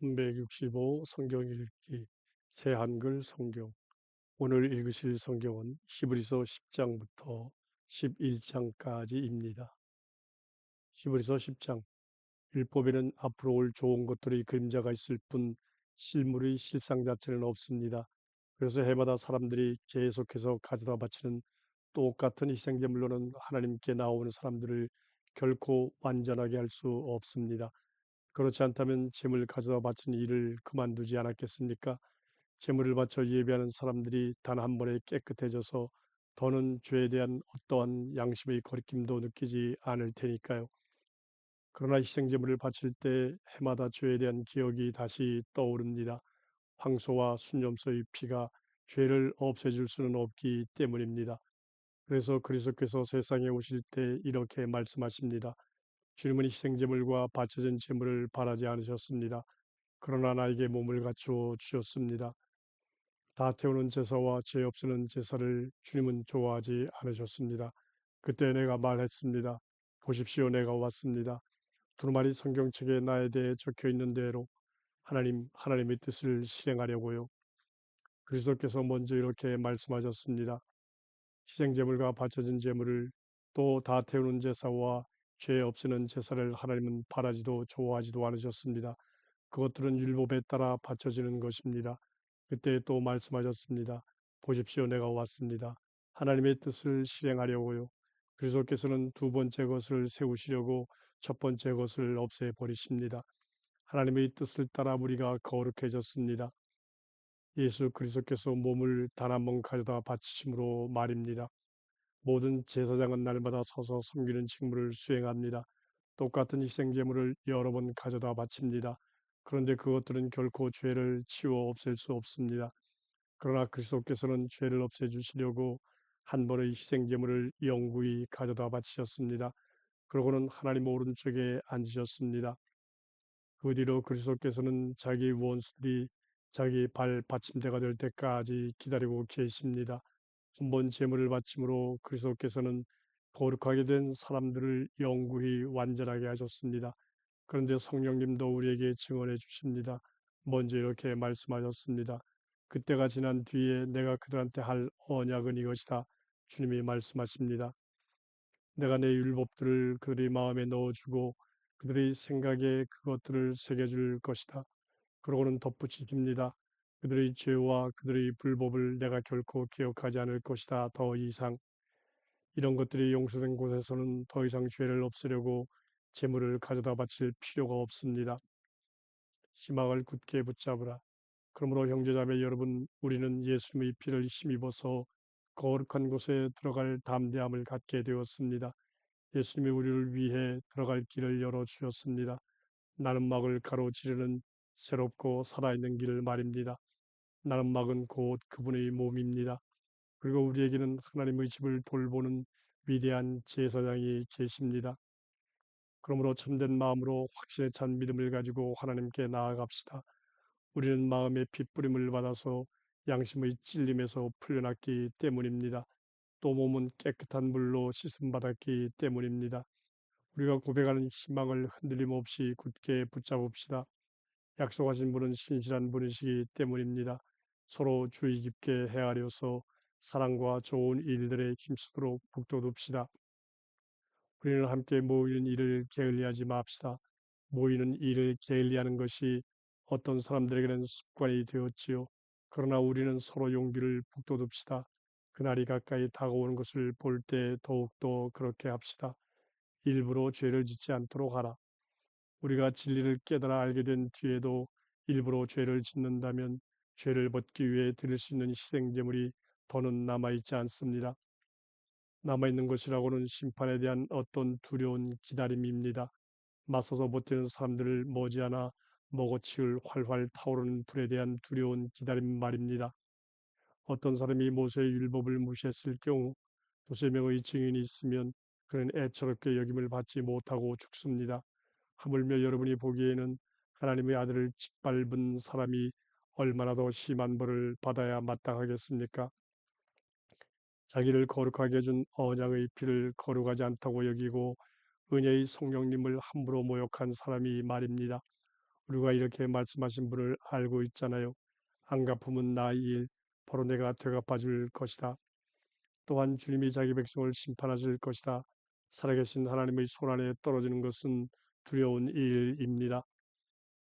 365 성경 읽기 새 한글 성경. 오늘 읽으실 성경은 히브리서 10장부터 11장까지입니다. 히브리서 10장. 율법에는 앞으로 올 좋은 것들의 그림자가 있을 뿐 실물의 실상 자체는 없습니다. 그래서 해마다 사람들이 계속해서 가져다 바치는 똑같은 희생제물로는 하나님께 나오는 사람들을 결코 완전하게 할 수 없습니다. 그렇지 않다면 제물 가져다 바치는 일을 그만두지 않았겠습니까? 제물을 바쳐 예배하는 사람들이 단 한 번에 깨끗해져서 더는 죄에 대한 어떠한 양심의 거리낌도 느끼지 않을 테니까요. 그러나 희생제물을 바칠 때 해마다 죄에 대한 기억이 다시 떠오릅니다. 황소와 순염소의 피가 죄를 없애줄 수는 없기 때문입니다. 그래서 그리스도께서 세상에 오실 때 이렇게 말씀하십니다. 주님은 희생제물과 바쳐진 제물을 바라지 않으셨습니다. 그러나 나에게 몸을 갖추어 주셨습니다. 다 태우는 제사와 죄 없애는 제사를 주님은 좋아하지 않으셨습니다. 그때 내가 말했습니다. 보십시오, 내가 왔습니다. 두루마리 성경책에 나에 대해 적혀 있는 대로 하나님의 뜻을 실행하려고요. 그리스도께서 먼저 이렇게 말씀하셨습니다. 희생제물과 바쳐진 제물을 또 다 태우는 제사와 죄 없애는 제사를 하나님은 바라지도 좋아하지도 않으셨습니다. 그것들은 율법에 따라 바쳐지는 것입니다. 그때 또 말씀하셨습니다. 보십시오, 내가 왔습니다. 하나님의 뜻을 실행하려고요. 그리스도께서는 두 번째 것을 세우시려고 첫 번째 것을 없애버리십니다. 하나님의 뜻을 따라 우리가 거룩해졌습니다. 예수 그리스도께서 몸을 단 한 번 가져다 바치심으로 말입니다. 모든 제사장은 날마다 서서 섬기는 직무를 수행합니다. 똑같은 희생제물을 여러 번 가져다 바칩니다. 그런데 그것들은 결코 죄를 치워 없앨 수 없습니다. 그러나 그리스도께서는 죄를 없애주시려고 한 번의 희생제물을 영구히 가져다 바치셨습니다. 그러고는 하나님 오른쪽에 앉으셨습니다. 그 뒤로 그리스도께서는 자기 원수들이 자기 발 받침대가 될 때까지 기다리고 계십니다. 한 번 제물을 바침으로 그리스도께서는 거룩하게 된 사람들을 영구히 완전하게 하셨습니다. 그런데 성령님도 우리에게 증언해 주십니다. 먼저 이렇게 말씀하셨습니다. 그때가 지난 뒤에 내가 그들한테 할 언약은 이것이다. 주님이 말씀하십니다. 내가 내 율법들을 그들의 마음에 넣어주고 그들의 생각에 그것들을 새겨줄 것이다. 그러고는 덧붙이십니다. 그들의 죄와 그들의 불법을 내가 결코 기억하지 않을 것이다. 더 이상 이런 것들이 용서된 곳에서는 더 이상 죄를 없애려고 제물을 가져다 바칠 필요가 없습니다. 희망을 굳게 붙잡으라. 그러므로 형제자매 여러분, 우리는 예수님의 피를 힘입어서 거룩한 곳에 들어갈 담대함을 갖게 되었습니다. 예수님이 우리를 위해 들어갈 길을 열어주셨습니다. 나눔막을 가로지르는 새롭고 살아있는 길 말입니다. 나눔막은 곧 그분의 몸입니다. 그리고 우리에게는 하나님의 집을 돌보는 위대한 제사장이 계십니다. 그러므로 참된 마음으로 확신에 찬 믿음을 가지고 하나님께 나아갑시다. 우리는 마음의 핏부림을 받아서 양심의 찔림에서 풀려났기 때문입니다. 또 몸은 깨끗한 물로 씻음받았기 때문입니다. 우리가 고백하는 희망을 흔들림 없이 굳게 붙잡읍시다. 약속하신 분은 신실한 분이시기 때문입니다. 서로 주의 깊게 헤아려서 사랑과 좋은 일들에 힘쓰도록 북돋웁시다. 우리는 함께 모이는 일을 게을리하지 맙시다. 모이는 일을 게을리하는 것이 어떤 사람들에게는 습관이 되었지요. 그러나 우리는 서로 용기를 북돋웁시다. 그날이 가까이 다가오는 것을 볼 때 더욱더 그렇게 합시다. 일부러 죄를 짓지 않도록 하라. 우리가 진리를 깨달아 알게 된 뒤에도 일부러 죄를 짓는다면 죄를 벗기 위해 드릴 수 있는 희생제물이 더는 남아있지 않습니다. 남아있는 것이라고는 심판에 대한 어떤 두려운 기다림입니다. 맞서서 버티는 사람들을 머지않아 먹어치울 활활 타오르는 불에 대한 두려운 기다림 말입니다. 어떤 사람이 모세의 율법을 무시했을 경우 두세 명의 증인이 있으면 그는 애처롭게 여김을 받지 못하고 죽습니다. 하물며 여러분이 보기에는 하나님의 아들을 짓밟은 사람이 얼마나 더 심한 벌을 받아야 마땅하겠습니까? 자기를 거룩하게 해준 언약의 피를 거룩하지 않다고 여기고 은혜의 성령님을 함부로 모욕한 사람이 말입니다. 우리가 이렇게 말씀하신 분을 알고 있잖아요. 안 갚으면 나의 일, 바로 내가 되갚아 줄 것이다. 또한 주님이 자기 백성을 심판하실 것이다. 살아계신 하나님의 손안에 떨어지는 것은 두려운 일입니다.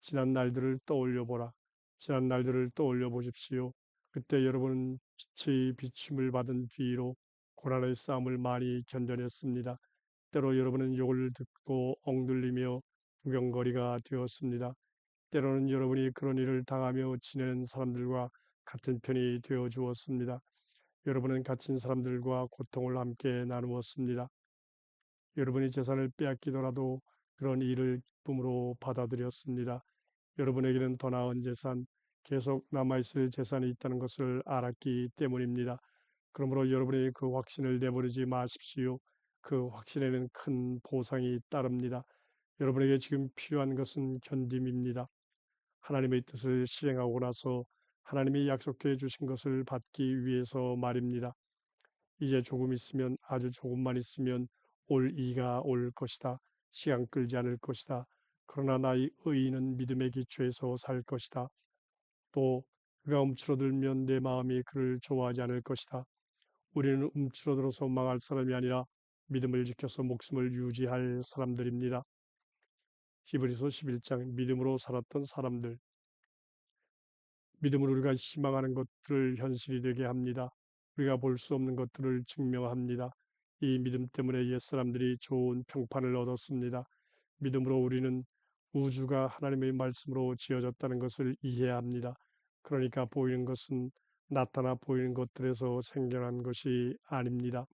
지난 날들을 떠올려 보라. 지난 날들을 떠올려 보십시오. 그때 여러분은 빛의 비춤을 받은 뒤로 고난의 싸움을 많이 견뎌냈습니다. 때로 여러분은 욕을 듣고 억눌리며 구경거리가 되었습니다. 때로는 여러분이 그런 일을 당하며 지내는 사람들과 같은 편이 되어 주었습니다. 여러분은 갇힌 사람들과 고통을 함께 나누었습니다. 여러분이 재산을 빼앗기더라도 그런 일을 기쁨으로 받아들였습니다. 여러분에게는 더 나은 재산, 계속 남아있을 재산이 있다는 것을 알았기 때문입니다. 그러므로 여러분이 그 확신을 내버리지 마십시오. 그 확신에는 큰 보상이 따릅니다. 여러분에게 지금 필요한 것은 견딤입니다. 하나님의 뜻을 실행하고 나서 하나님이 약속해 주신 것을 받기 위해서 말입니다. 이제 조금 있으면 아주 조금만 있으면 올 이가 올 것이다. 시간 끌지 않을 것이다. 그러나 나의 의인은 믿음의 기초에서 살 것이다. 또 그가 움츠러들면 내 마음이 그를 좋아하지 않을 것이다. 우리는 움츠러들어서 망할 사람이 아니라 믿음을 지켜서 목숨을 유지할 사람들입니다. 히브리서 11장 믿음으로 살았던 사람들. 믿음으로 우리가 희망하는 것들을 현실이 되게 합니다. 우리가 볼 수 없는 것들을 증명합니다. 이 믿음 때문에 옛사람들이 좋은 평판을 얻었습니다. 믿음으로 우리는 우주가 하나님의 말씀으로 지어졌다는 것을 이해해야 합니다. 그러니까 보이는 것은 나타나 보이는 것들에서 생겨난 것이 아닙니다.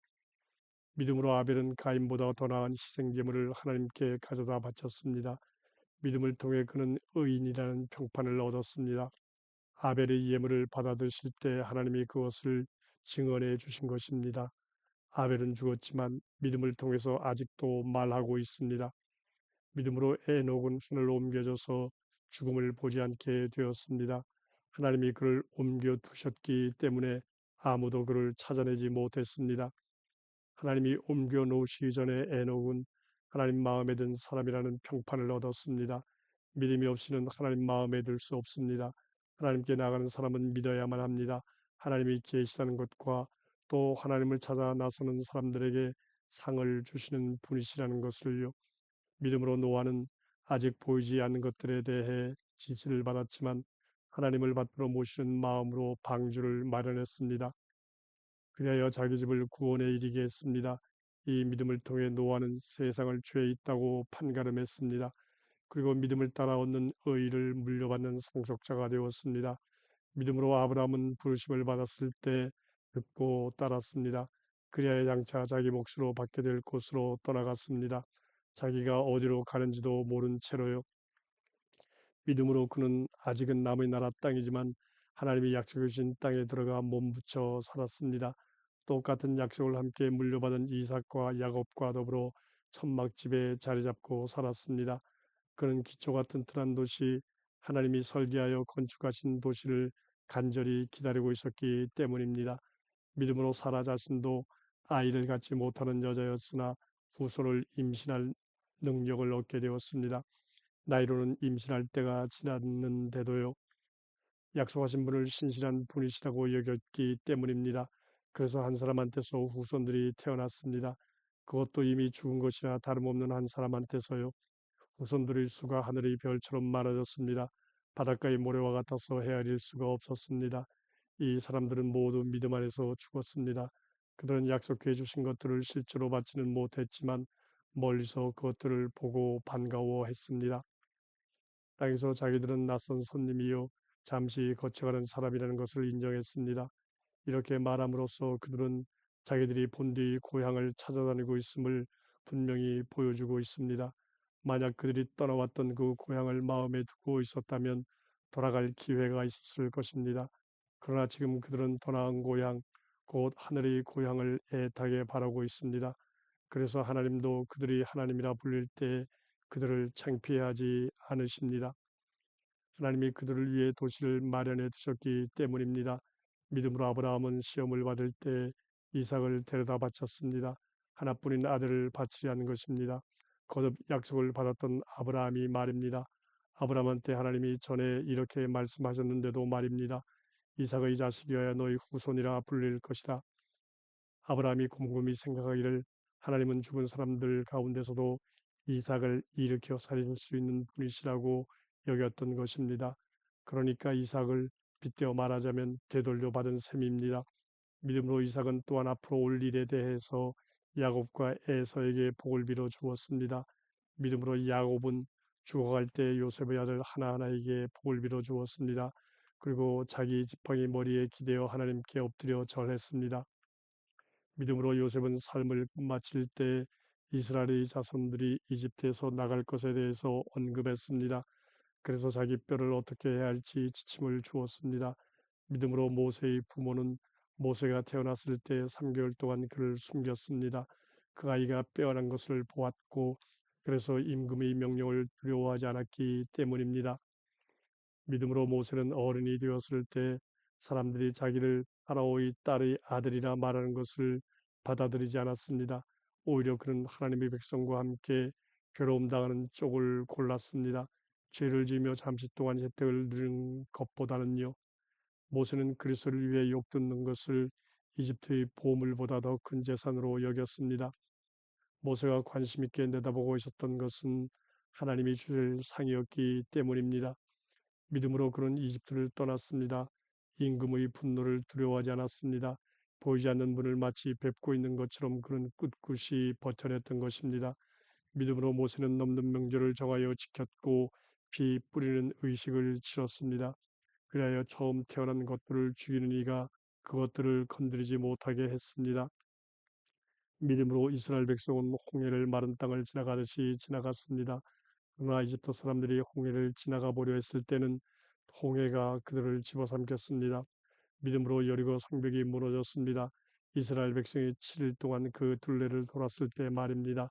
믿음으로 아벨은 가인보다 더 나은 희생제물을 하나님께 가져다 바쳤습니다. 믿음을 통해 그는 의인이라는 평판을 얻었습니다. 아벨의 예물을 받아드실 때 하나님이 그것을 증언해 주신 것입니다. 아벨은 죽었지만 믿음을 통해서 아직도 말하고 있습니다. 믿음으로 에녹은 하늘로 옮겨져서 죽음을 보지 않게 되었습니다. 하나님이 그를 옮겨 두셨기 때문에 아무도 그를 찾아내지 못했습니다. 하나님이 옮겨 놓으시기 전에 에녹은 하나님 마음에 든 사람이라는 평판을 얻었습니다. 믿음이 없이는 하나님 마음에 들 수 없습니다. 하나님께 나가는 사람은 믿어야만 합니다. 하나님이 계시다는 것과 또 하나님을 찾아 나서는 사람들에게 상을 주시는 분이시라는 것을요. 믿음으로 노아는 아직 보이지 않는 것들에 대해 지시를 받았지만 하나님을 받들어 모시는 마음으로 방주를 마련했습니다. 그리하여 자기 집을 구원에 이르게 했습니다. 이 믿음을 통해 노아는 세상을 죄 있다고 판가름했습니다. 그리고 믿음을 따라 얻는 의를 물려받는 상속자가 되었습니다. 믿음으로 아브라함은 부르심을 받았을 때 듣고 따랐습니다. 그리하여 장차 자기 몫으로 받게 될 곳으로 떠나갔습니다. 자기가 어디로 가는지도 모른 채로요. 믿음으로 그는 아직은 남의 나라 땅이지만 하나님이 약속해 주신 땅에 들어가 몸부쳐 살았습니다. 똑같은 약속을 함께 물려받은 이삭과 야곱과 더불어 천막집에 자리 잡고 살았습니다. 그는 기초가 튼튼한 도시, 하나님이 설계하여 건축하신 도시를 간절히 기다리고 있었기 때문입니다. 믿음으로 사라 자신도 아이를 갖지 못하는 여자였으나 후손을 임신할 능력을 얻게 되었습니다. 나이로는 임신할 때가 지났는데도요. 약속하신 분을 신실한 분이시라고 여겼기 때문입니다. 그래서 한 사람한테서 후손들이 태어났습니다. 그것도 이미 죽은 것이나 다름없는 한 사람한테서요. 후손들의 수가 하늘의 별처럼 많아졌습니다. 바닷가의 모래와 같아서 헤아릴 수가 없었습니다. 이 사람들은 모두 믿음 안에서 죽었습니다. 그들은 약속해 주신 것들을 실제로 받지는 못했지만 멀리서 그것들을 보고 반가워했습니다. 땅에서 자기들은 낯선 손님이요 잠시 거쳐가는 사람이라는 것을 인정했습니다. 이렇게 말함으로써 그들은 자기들이 본디 고향을 찾아다니고 있음을 분명히 보여주고 있습니다. 만약 그들이 떠나왔던 그 고향을 마음에 두고 있었다면 돌아갈 기회가 있었을 것입니다. 그러나 지금 그들은 더 나은 고향, 곧 하늘의 고향을 애타게 바라고 있습니다. 그래서 하나님도 그들이 하나님이라 불릴 때 그들을 창피하지 않으십니다. 하나님이 그들을 위해 도시를 마련해 두셨기 때문입니다. 믿음으로 아브라함은 시험을 받을 때 이삭을 데려다 바쳤습니다. 하나뿐인 아들을 바치려 한 것입니다. 거듭 약속을 받았던 아브라함이 말입니다. 아브라함한테 하나님이 전에 이렇게 말씀하셨는데도 말입니다. 이삭의 자식이어야 너희 후손이라 불릴 것이다. 아브라함이 곰곰이 생각하기를 하나님은 죽은 사람들 가운데서도 이삭을 일으켜 살릴 수 있는 분이시라고 여겼던 것입니다. 그러니까 이삭을 빗대어 말하자면 되돌려 받은 셈입니다. 믿음으로 이삭은 또한 앞으로 올 일에 대해서 야곱과 에서에게 복을 빌어 주었습니다. 믿음으로 야곱은 죽어갈 때 요셉의 아들 하나하나에게 복을 빌어 주었습니다. 그리고 자기 지팡이 머리에 기대어 하나님께 엎드려 절했습니다. 믿음으로 요셉은 삶을 마칠 때 이스라엘의 자손들이 이집트에서 나갈 것에 대해서 언급했습니다. 그래서 자기 뼈를 어떻게 해야 할지 지침을 주었습니다. 믿음으로 모세의 부모는 모세가 태어났을 때 3개월 동안 그를 숨겼습니다. 그 아이가 빼어난 것을 보았고 그래서 임금의 명령을 두려워하지 않았기 때문입니다. 믿음으로 모세는 어른이 되었을 때 사람들이 자기를 파라오의 딸의 아들이라 말하는 것을 받아들이지 않았습니다. 오히려 그는 하나님의 백성과 함께 괴로움 당하는 쪽을 골랐습니다. 죄를 지으며 잠시 동안 혜택을 누리는 것보다는요. 모세는 그리스도를 위해 욕듣는 것을 이집트의 보물보다 더 큰 재산으로 여겼습니다. 모세가 관심 있게 내다보고 있었던 것은 하나님이 주실 상이었기 때문입니다. 믿음으로 그는 이집트를 떠났습니다. 임금의 분노를 두려워하지 않았습니다. 보이지 않는 분을 마치 뵙고 있는 것처럼 그는 꿋꿋이 버텨냈던 것입니다. 믿음으로 모세는 넘는 명절을 정하여 지켰고 피 뿌리는 의식을 치렀습니다. 그리하여 처음 태어난 것들을 죽이는 이가 그것들을 건드리지 못하게 했습니다. 믿음으로 이스라엘 백성은 홍해를 마른 땅을 지나가듯이 지나갔습니다. 그러나 이집트 사람들이 홍해를 지나가 보려 했을 때는 홍해가 그들을 집어삼켰습니다. 믿음으로 여리고 성벽이 무너졌습니다. 이스라엘 백성이 7일 동안 그 둘레를 돌았을 때 말입니다.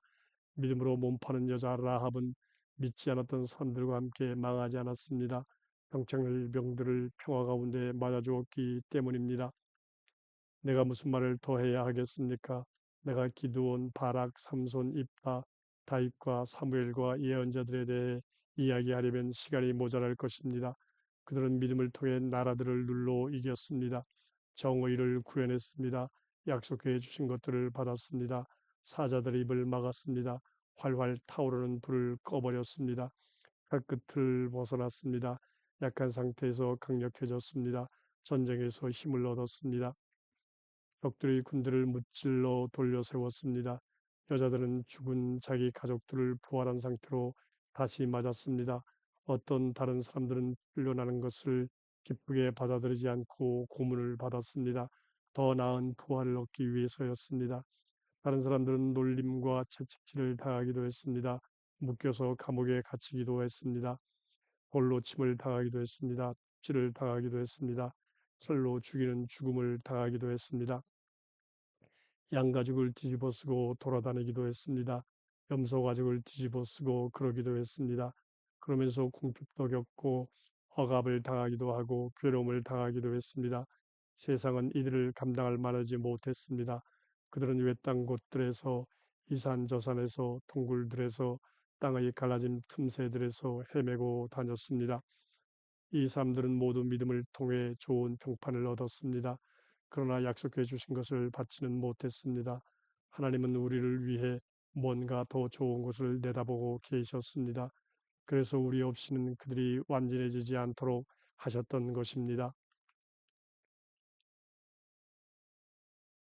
믿음으로 몸파는 여자 라합은 믿지 않았던 사람들과 함께 망하지 않았습니다. 병창을 병들을 평화 가운데 맞아주었기 때문입니다. 내가 무슨 말을 더 해야 하겠습니까? 내가 기드온, 바락, 삼손, 입다, 다윗과 사무엘과 예언자들에 대해 이야기하려면 시간이 모자랄 것입니다. 그들은 믿음을 통해 나라들을 눌러 이겼습니다. 정의를 구현했습니다. 약속해 주신 것들을 받았습니다. 사자들의 입을 막았습니다. 활활 타오르는 불을 꺼버렸습니다. 칼끝을 벗어났습니다. 약한 상태에서 강력해졌습니다. 전쟁에서 힘을 얻었습니다. 적들의 군대를 무찔러 돌려 세웠습니다. 여자들은 죽은 자기 가족들을 부활한 상태로 다시 맞았습니다. 어떤 다른 사람들은 풀려나는 것을 기쁘게 받아들이지 않고 고문을 받았습니다. 더 나은 부활을 얻기 위해서였습니다. 다른 사람들은 놀림과 채찍질을 당하기도 했습니다. 묶여서 감옥에 갇히기도 했습니다. 돌로 침을 당하기도 했습니다. 찔을 당하기도 했습니다. 철로 죽이는 죽음을 당하기도 했습니다. 양가죽을 뒤집어 쓰고 돌아다니기도 했습니다. 염소 가죽을 뒤집어 쓰고 그러기도 했습니다. 그러면서 궁핍도 겪고 억압을 당하기도 하고 괴로움을 당하기도 했습니다. 세상은 이들을 감당할 만하지 못했습니다. 그들은 외딴 곳들에서 이산저산에서 동굴들에서 땅의 갈라진 틈새들에서 헤매고 다녔습니다. 이 사람들은 모두 믿음을 통해 좋은 평판을 얻었습니다. 그러나 약속해 주신 것을 받지는 못했습니다. 하나님은 우리를 위해 뭔가 더 좋은 것을 내다보고 계셨습니다. 그래서 우리 없이는 그들이 완전해지지 않도록 하셨던 것입니다.